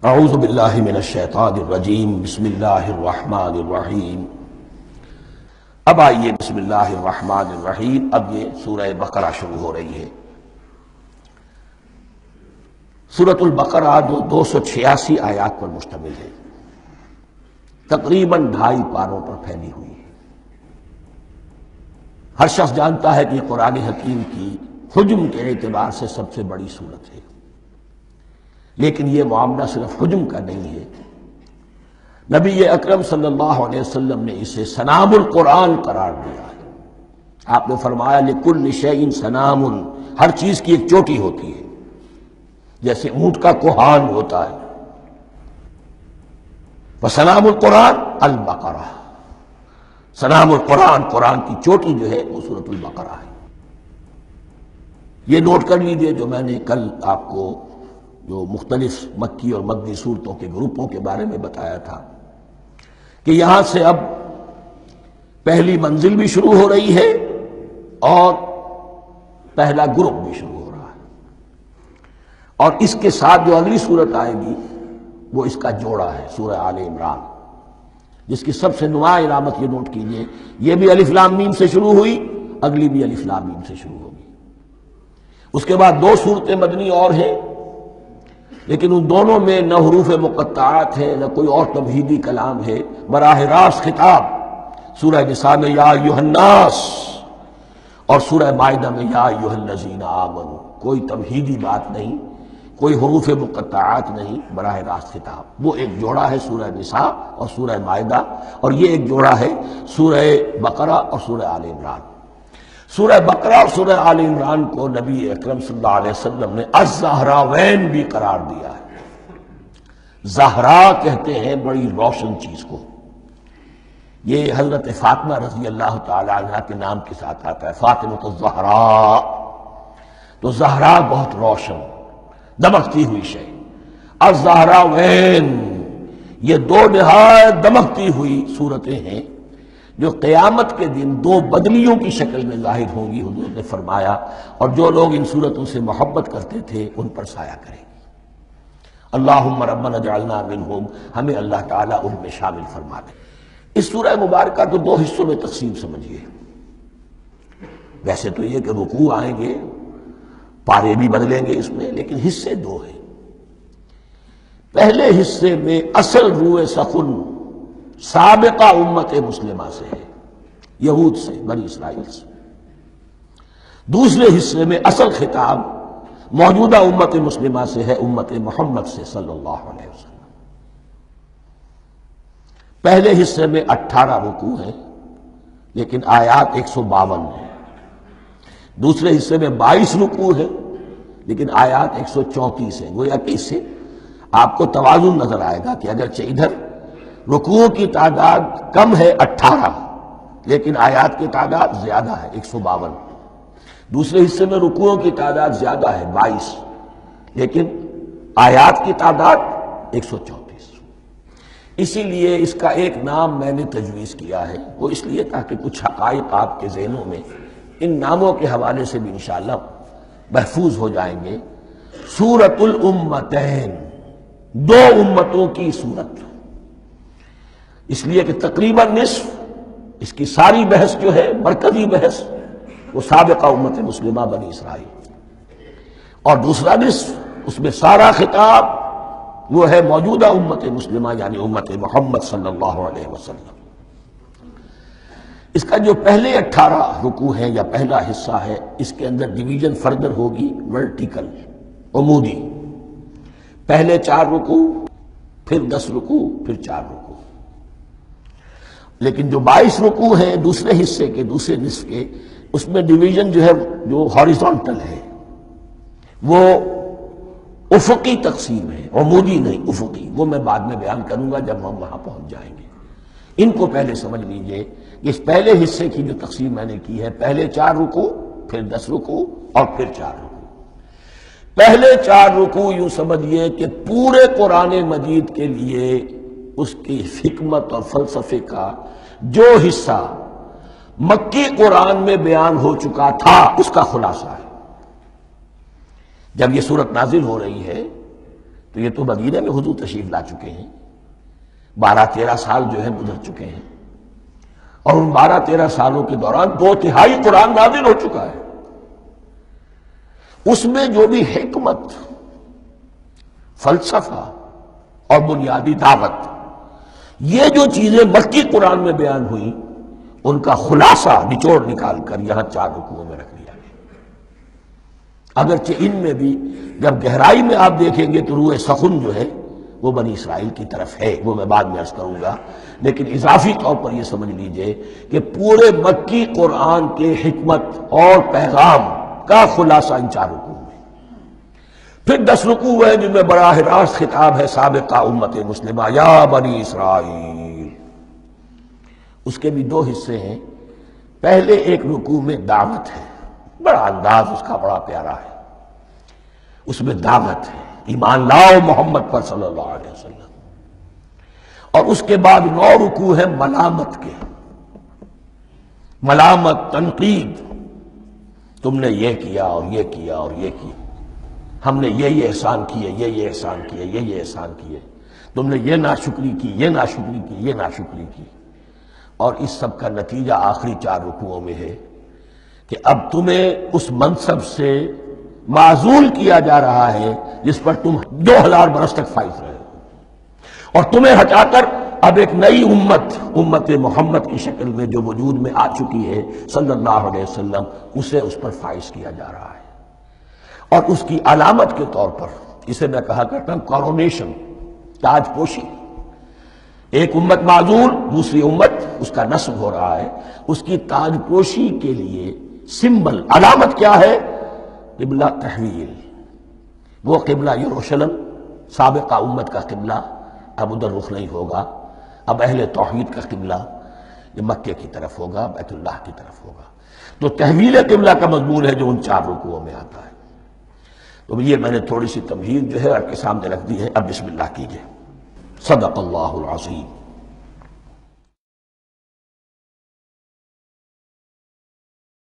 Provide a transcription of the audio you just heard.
اعوذ باللہ من الشیطان الرجیم بسم اللہ الرحمن الرحیم۔ اب آئیے بسم اللہ الرحمن الرحیم، اب یہ سورہ بقرہ شروع ہو رہی ہے۔ سورۃ البقرہ جو 286 آیات پر مشتمل ہے، تقریباً 2.5 پاروں پر پھیلی ہوئی ہے۔ ہر شخص جانتا ہے کہ یہ قرآن حکیم کی حجم کے اعتبار سے سب سے بڑی سورت ہے، لیکن یہ معاملہ صرف حجم کا نہیں ہے۔ نبی اکرم صلی اللہ علیہ وسلم نے اسے سنام القرآن قرار دیا ہے۔ آپ نے فرمایا لکل شیء سنام، ہر چیز کی ایک چوٹی ہوتی ہے، جیسے اونٹ کا کوہان ہوتا ہے۔ وسنام القرآن البقرہ، سنام القرآن، قرآن کی چوٹی جو ہے وہ سورۃ البقرہ ہے۔ یہ نوٹ کر لیجئے جو میں نے کل آپ کو جو مختلف مکی اور مدنی صورتوں کے گروپوں کے بارے میں بتایا تھا کہ یہاں سے اب پہلی منزل بھی شروع ہو رہی ہے اور پہلا گروپ بھی شروع ہو رہا ہے، اور اس کے ساتھ جو اگلی صورت آئے گی وہ اس کا جوڑا ہے، سورہ آل عمران، جس کی سب سے نمایاں علامت یہ نوٹ کیجئے، یہ بھی الف لام میم سے شروع ہوئی، اگلی بھی الف لام میم سے شروع ہوگی۔ اس کے بعد 2 صورتیں مدنی اور ہیں، لیکن ان دونوں میں نہ حروف مقطعات ہے نہ کوئی اور تمہیدی کلام ہے، براہ راست خطاب سورہ نساء میں یا ایھا الناس اور سورہ مائدہ میں یا ایھا الذین آمنوا، کوئی تمہیدی بات نہیں، کوئی حروف مقطعات نہیں، براہ راست خطاب۔ وہ ایک جوڑا ہے سورہ نساء اور سورہ مائدہ، اور یہ ایک جوڑا ہے سورہ بقرہ اور سورہ آل عمران۔ سورہ بقرہ اور سورہ آل عمران کو نبی اکرم صلی اللہ علیہ وسلم نے الزہراوین بھی قرار دیا ہے۔ زہرا کہتے ہیں بڑی روشن چیز کو، یہ حضرت فاطمہ رضی اللہ تعالی عنہا کے نام کے ساتھ آتا ہے، فاطمۃ الزہراء، تو زہرا بہت روشن دمکتی ہوئی شے۔ الزہراوین، یہ 2 نہایت دمکتی ہوئی صورتیں ہیں جو قیامت کے دن 2 بدلیوں کی شکل میں ظاہر ہوں گی، حضور نے فرمایا، اور جو لوگ ان صورتوں سے محبت کرتے تھے ان پر سایہ کریں گی۔ اللہم ربنا اجعلنا منہم، ہمیں اللہ تعالیٰ ان میں شامل فرما دے۔ اس سورہ مبارکہ کو 2 حصوں میں تقسیم سمجھیے۔ ویسے تو یہ کہ رکوع آئیں گے، پارے بھی بدلیں گے اس میں، لیکن حصے 2 ہیں۔ پہلے حصے میں اصل روح سخن سابقہ امت مسلمہ سے ہے، یہود سے، بنی اسرائیل سے۔ دوسرے حصے میں اصل خطاب موجودہ امت مسلمہ سے ہے، امت محمد سے صلی اللہ علیہ وسلم۔ پہلے حصے میں 18 رکوع ہیں، لیکن آیات 152 ہیں۔ دوسرے حصے میں 22 رکوع ہیں، لیکن آیات 134 ہیں۔ گویا کہ اس سے آپ کو توازن نظر آئے گا کہ اگرچہ ادھر رکوع کی تعداد کم ہے 18، لیکن آیات کی تعداد زیادہ ہے 152۔ دوسرے حصے میں رکوعوں کی تعداد زیادہ ہے 22، لیکن آیات کی تعداد 134۔ اسی لیے اس کا ایک نام میں نے تجویز کیا ہے، وہ اس لیے تاکہ کچھ حقائق آپ کے ذہنوں میں ان ناموں کے حوالے سے بھی انشاءاللہ محفوظ ہو جائیں گے۔ سورۃ الامتین، 2 امتوں کی سورت، اس لیے کہ تقریباً نصف اس کی ساری بحث جو ہے، مرکزی بحث، وہ سابقہ امت مسلمہ بنی اسرائیل، اور دوسرا نصف اس میں سارا خطاب وہ ہے موجودہ امت مسلمہ، یعنی امت محمد صلی اللہ علیہ وسلم۔ اس کا جو پہلے 18 رکوع ہیں یا پہلا حصہ ہے، اس کے اندر ڈویژن فردر ہوگی ورٹیکل، عمودی۔ پہلے 4 رکوع، پھر 10 رکوع، پھر 4 رکوع۔ لیکن جو 22 رکوع ہیں دوسرے حصے کے، دوسرے نصف کے، اس میں ڈویژن جو ہے جو ہاریزونٹل ہے، وہ افقی تقسیم ہے، عمودی نہیں، افقی۔ وہ میں بعد میں بیان کروں گا جب ہم وہاں پہنچ جائیں گے۔ ان کو پہلے سمجھ لیجئے کہ اس پہلے حصے کی جو تقسیم میں نے کی ہے، پہلے 4 رکوع، پھر 10 رکوع اور پھر 4 رکوع۔ پہلے 4 رکوع یوں سمجھیے کہ پورے قرآن مجید کے لیے اس کی حکمت اور فلسفے کا جو حصہ مکی قرآن میں بیان ہو چکا تھا اس کا خلاصہ ہے۔ جب یہ صورت نازل ہو رہی ہے تو یہ تو مدینہ میں حضور تشریف لا چکے ہیں، 12-13 سال جو ہے گزر چکے ہیں، اور ان 12-13 سالوں کے دوران 2/3 قرآن نازل ہو چکا ہے۔ اس میں جو بھی حکمت، فلسفہ اور بنیادی دعوت، یہ جو چیزیں مکی قرآن میں بیان ہوئیں، ان کا خلاصہ نچوڑ نکال کر یہاں 4 رکوعوں میں رکھ لیا گیا۔ اگرچہ ان میں بھی جب گہرائی میں آپ دیکھیں گے تو روح سخن جو ہے وہ بنی اسرائیل کی طرف ہے، وہ میں بعد میں عرض کروں گا، لیکن اضافی طور پر یہ سمجھ لیجئے کہ پورے مکی قرآن کے حکمت اور پیغام کا خلاصہ ان 4 رکوعوں میں۔ پھر 10 رکوع ہیں جن میں براہ راست خطاب ہے سابقہ امت مسلمہ، یا بنی اسرائیل۔ اس کے بھی 2 حصے ہیں۔ پہلے ایک رکوع میں دعوت ہے، بڑا انداز اس کا بڑا پیارا ہے، اس میں دعوت ہے، ایمان لاؤ محمد پر صلی اللہ علیہ وسلم۔ اور اس کے بعد 9 رکوع ہیں ملامت کے، ملامت، تنقید، تم نے یہ کیا اور یہ کیا اور یہ کیا، ہم نے یہ احسان کیے، یہ احسان کیے، یہ احسان کیے، تم نے یہ ناشکری کی، یہ ناشکری کی، یہ ناشکری کی۔ اور اس سب کا نتیجہ آخری 4 رکوعوں میں ہے کہ اب تمہیں اس منصب سے معزول کیا جا رہا ہے جس پر تم 2000 برس تک فائز رہے ہو، اور تمہیں ہٹا کر اب ایک نئی امت محمد کی شکل میں جو وجود میں آ چکی ہے صلی اللہ علیہ وسلم، اسے اس پر فائز کیا جا رہا ہے۔ اور اس کی علامت کے طور پر اسے میں کہا کرتا ہوں کورونیشن، تاج پوشی۔ ایک امت معزول، دوسری امت اس کا نصب ہو رہا ہے، اس کی تاج پوشی کے لیے سمبل، علامت کیا ہے؟ قبلہ تحویل۔ وہ قبلہ یروشلم، سابقہ امت کا قبلہ اب ادھر رخ نہیں ہوگا، اب اہل توحید کا قبلہ یہ مکے کی طرف ہوگا، بیت اللہ کی طرف ہوگا۔ تو تحویل قبلہ کا مضمون ہے جو ان 4 رکوعوں میں آتا ہے۔ تو یہ میں نے تھوڑی سی تمہید جو ہے آپ کے سامنے رکھ دی ہے۔ اب بسم اللہ کیجئے۔ صدق اللہ العظیم۔